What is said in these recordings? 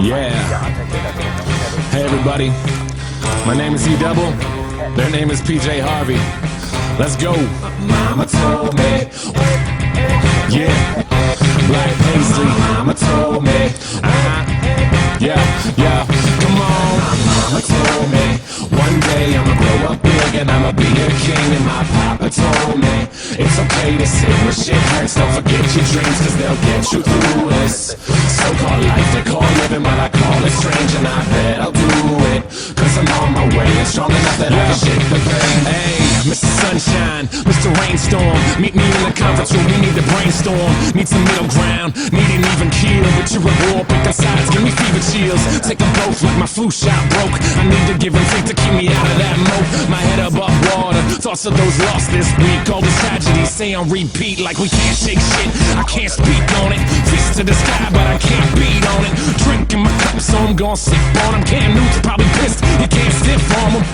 Yeah. Hey everybody, my name is E-Double, their name is PJ Harvey. Let's go. Mama told me. Yeah. Black paisley. Mama told me. Yeah. Come on. Mama told me. One day I'ma grow up big and I'ma be a king. And my papa told me it's okay to sit where shit hurts. Don't forget your dreams, cause they'll get you through this so-called life they call living, but I call it strange. And I bet I'll do it, cause I'm on my way and strong enough that I can shake the pain. Hey, Mr. Sunshine, Mr. Rainstorm, meet me in the conference room, we need to brainstorm. Need some middle ground, need an even keel. But you're at war, picking sides, give me fever chills. Take them both like my flu shot broke. I need to give and take to keep me out of that moat. My head above water, thoughts of those lost this week. All these tragedies say on repeat like we can't shake shit. I can't speak on it, fist to the sky but I can't beat on it. Drinking my cup so I'm gon' sip on them. Cam Newton's probably pissed, you can't stiff on them.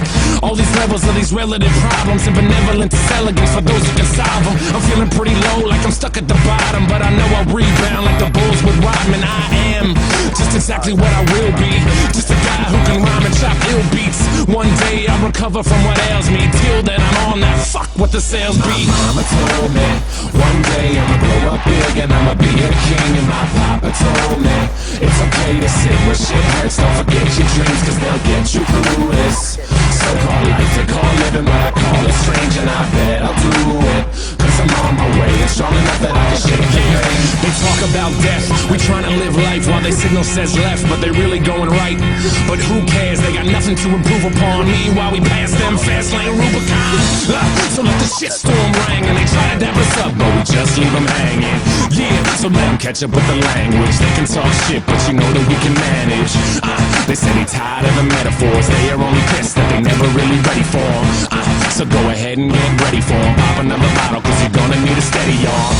All these levels of these relative problems and benevolent elegance for those who can solve them. I'm feeling pretty low like I'm stuck at the bottom, but I know I'll rebound like the Bulls with Rodman. I am just exactly what I will be, just a guy who can rhyme and chop ill beats. One day I'll recover from what ails me. Till then I'm on that fuck what the sales be. My mama told me one day I'ma grow up big and I'ma be a king. And my papa told me it's okay to sit where shit hurts. Don't forget your dreams, cause they'll get you through this so-called life they call living, but I call it strange. And I bet I'll do it, cause I'm on my way and strong enough that I can shake the pain. They talk about death, we trying to live life while they signal says left, but they really going right. But who cares, they got nothing to improve upon. Meanwhile we pass them fast lane Rubicon. So let the shitstorm ring and they try to dap us up, but we just leave them hanging. Yeah, so let them catch up with the language. They can talk shit, but you know that we can manage. They say they tired of the metaphors, they are only pissed that they never really ready for them. So go ahead and get ready for them. Pop another bottle, cause you're gonna need a steady arm.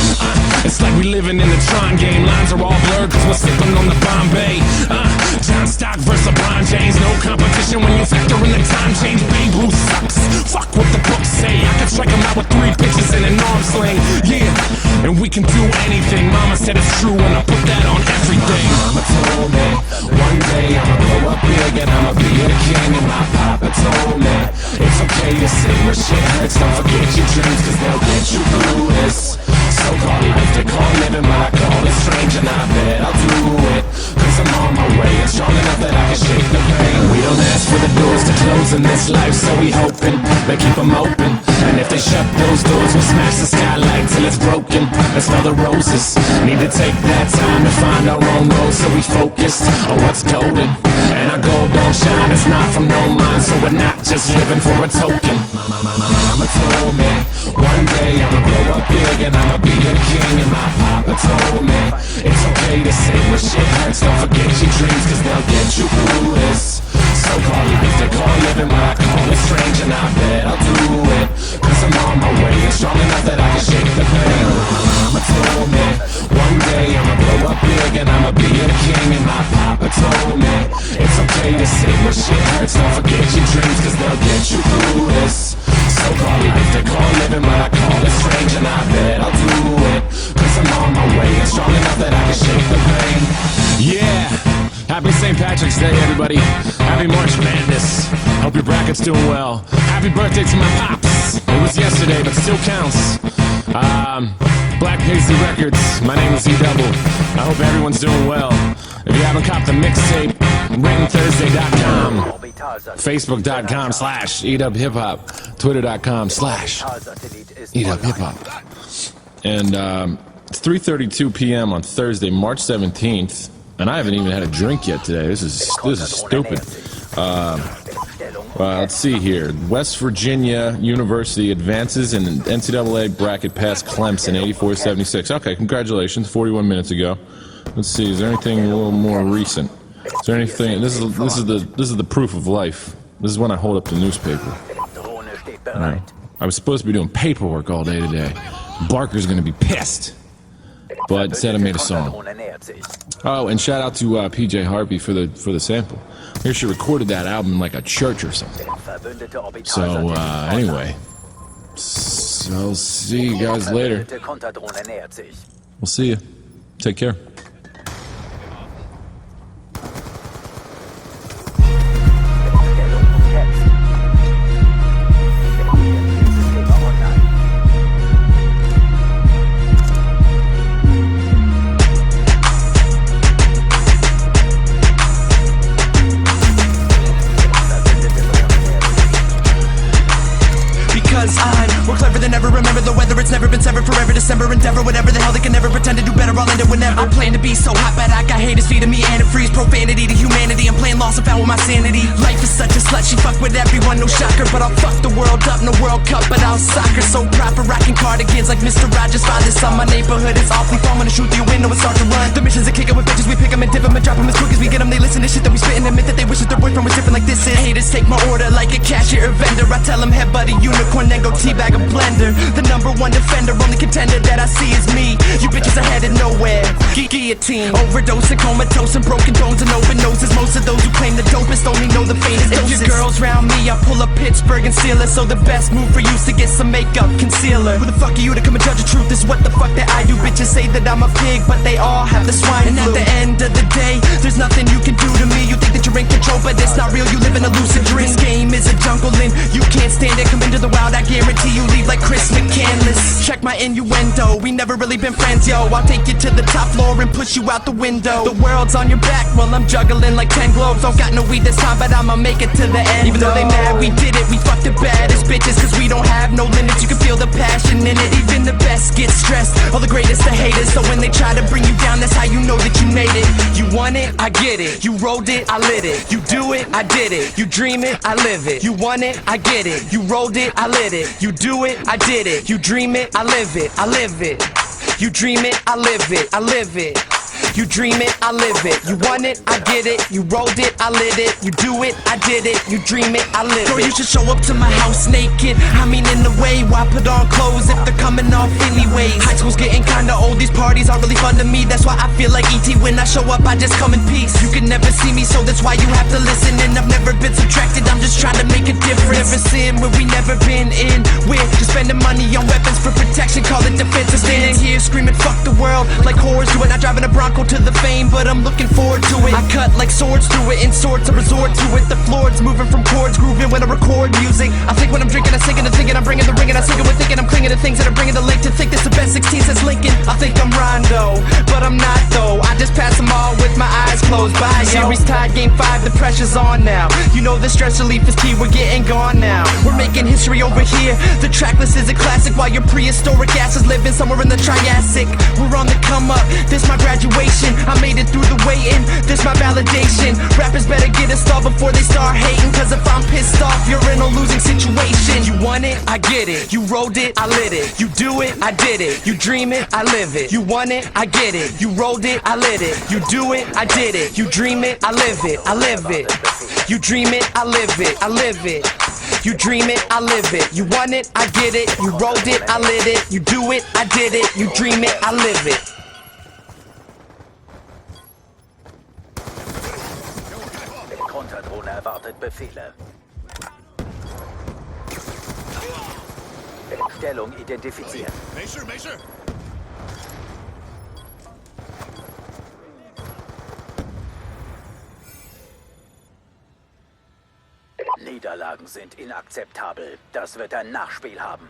It's like we living in the Tron game. Lines are all blurred cause we're sipping on the Bombay. John Stock versus LeBron James. No competition when you factor in the time change. Babe Ruth sucks, fuck what the books say. I can strike him out with 3 pitches and an arm sling. Yeah, and we can do anything. Mama said it's true and I put that on everything. Mama told me one day I'ma grow up big and I'ma be a king. And my papa told me it's okay to sit where shit hurts. Don't forget your dreams, cause they'll get you through this so-called life they call living, but I call it strange. And I bet I'll do it, cause I'm on my way and strong enough that I can shake the pain. We don't ask for the doors to close in this life, so we hoping they keep them open. And if they shut those doors, we'll smash the skylight till it's broken. Let's smell the roses, need to take that time to find our own road, so we focused on what's golden. And our gold don't shine, it's not from no mind, so we're not just living for a token. Mama told me one day I'ma grow up big and I'ma be a king. And my papa told me it's okay to sit where shit hurts. Don't forget your dreams, cause they'll get you through this so-called life they call living, but I call it strange. And I bet I'll do it, cause I'm on my way and strong enough that I can shake the pain. Mama told me one day I'ma grow up big and I'ma be a king. And my papa told me it's okay to sit where shit hurts. Don't forget your dreams, cause they'll get you through this so-called life they call living, but I call it strange. And I bet I'll do it, cause I'm on my way and strong enough that I can shake the pain. Yeah, happy St. Patrick's Day everybody. Happy March Madness, hope your bracket's doing well. Happy birthday to my pops, it was yesterday but still counts. Black Paisley Records, my name is E-Double. I hope everyone's doing well. If you haven't copped the mixtape, WrittenThursday.com, Facebook.com/EdubHipHop, Twitter.com/EdubHipHop. And it's 3:32 p.m. on Thursday, March 17th, and I haven't even had a drink yet today. This is stupid. Let's see here. West Virginia University advances in NCAA bracket past Clemson, 84-76. Okay, congratulations. 41 minutes ago. Let's see. Is there anything a little more recent? Is there anything? This is the proof of life. This is when I hold up the newspaper. I was supposed to be doing paperwork all day today. Barker's gonna be pissed. But instead I made a song. Oh, and shout out to PJ Harvey for the sample. Here she recorded that album in like a church or something. So anyway, so I'll see you guys later. We'll see you. Take care. never been severed. Forever December endeavor, whatever the hell they can never pretend to do better. I'll end it whenever. I plan to be so hot, but I got haters feeding me antifreeze. Profanity to humanity, I'm playing lost and found with my sanity. Life is such a slut, she fuck with everyone, no shocker. But I'll fuck the world up, no World Cup, but I'll soccer. So proud for rocking cardigans like Mr. Rogers' father. Son, my neighborhood is awfully fun. When I shoot through your window and start to run. The mission's a kicker with bitches, we pick 'em and dip 'em and drop 'em as quick as we get 'em. They listen to shit that we spit and admit that they wish that their boyfriend was different like this is. Haters take my order like a cashier or vendor. I tell 'em head buddy unicorn, then go teabag a blender. The #1 defender, only contender that I see is me. You bitches are headed nowhere. Guillotine, overdose and comatose and broken bones and open noses. Most of those who claim the dopest only know the faintest doses. If your girl's round me, I pull up Pittsburgh and steal it. So the best move for you is to get some makeup concealer. Who the fuck are you to come and judge the truth? This is what the fuck that I do. Bitches say that I'm a pig, but they all have the swine flu. And at the end of the day, there's nothing you can do to me. You think that you're in control, but it's not real. You live in a lucid dream. This game is a jungle and you can't stand it. Come into the wild, I guarantee you leave like Chris McCandless. Check my innuendo, we never really been friends, yo. I'll take you to the top floor and push you out the window. The world's on your back while I'm juggling like 10 globes. Don't got no weed this time, but I'ma make it to the end. Even though they mad, we did it. We fucked the baddest bitches, cause we don't have no limits. You can feel the passion in it. Even the best get stressed, all the greatest are haters. So when they try to bring you down, that's how you know that you made it. You want it, I get it. You rolled it, I lit it. You do it, I did it. You dream it, I live it. You want it, I get it. You rolled it, I lit it. You do it, I did it. You dream it, I live it. I live it. You dream it, I live it. I live it. You dream it, I live it. You want it, I get it. You rolled it, I lit it. You do it, I did it. You dream it, I live it. Girl, you should show up to my house naked. I mean in the way, why put on clothes if they're coming off anyways? High school's getting kinda old, these parties are really fun to me. That's why I feel like E.T. when I show up, I just come in peace. You can never see me, so that's why you have to listen. And I've never been subtracted, I'm just trying to make a difference. Never sin where we never been in. We're just spending money on weapons for protection, call it defensive. Standing here screaming fuck the world like whores do it. Not driving a Bronco to the fame, but I'm looking forward to it. I cut like swords through it, in sorts I resort to it. The floor's moving from chords, grooving when I record music. I think when I'm drinking, I'm singing and thinking, I'm bringing the ring and I sing it with thinking. I'm clinging to things that are bringing the link to think this the best 16 since Lincoln. I think I'm Rondo, but I'm not though. I just pass them all with my eyes closed. Bye, yo. Series tied, game 5, the pressure's on now. You know the stress relief is key, we're getting gone now. We're making history over here. The track list is a classic while your prehistoric ass is living somewhere in the Triassic. We're on the come up, this my graduation. I made it through the waiting, this my validation. Rappers better get installed before they start hating, cause if I'm pissed off, you're in a losing situation. You want it, I get it. You rolled it, I lit it. You do it, I did it. You dream it, I live it. You want it, I get it. You rolled it, I lit it. You do it, I did it. You dream it, I live it. I live it. You dream it, I live it. I live it. You dream it, I live it. You want it, I get it. You rolled it, I lit it. You do it, I did it. You dream it, I live it. Konterdrohne erwartet Befehle. Stellung identifiziert. Niederlagen sind inakzeptabel. Das wird ein Nachspiel haben.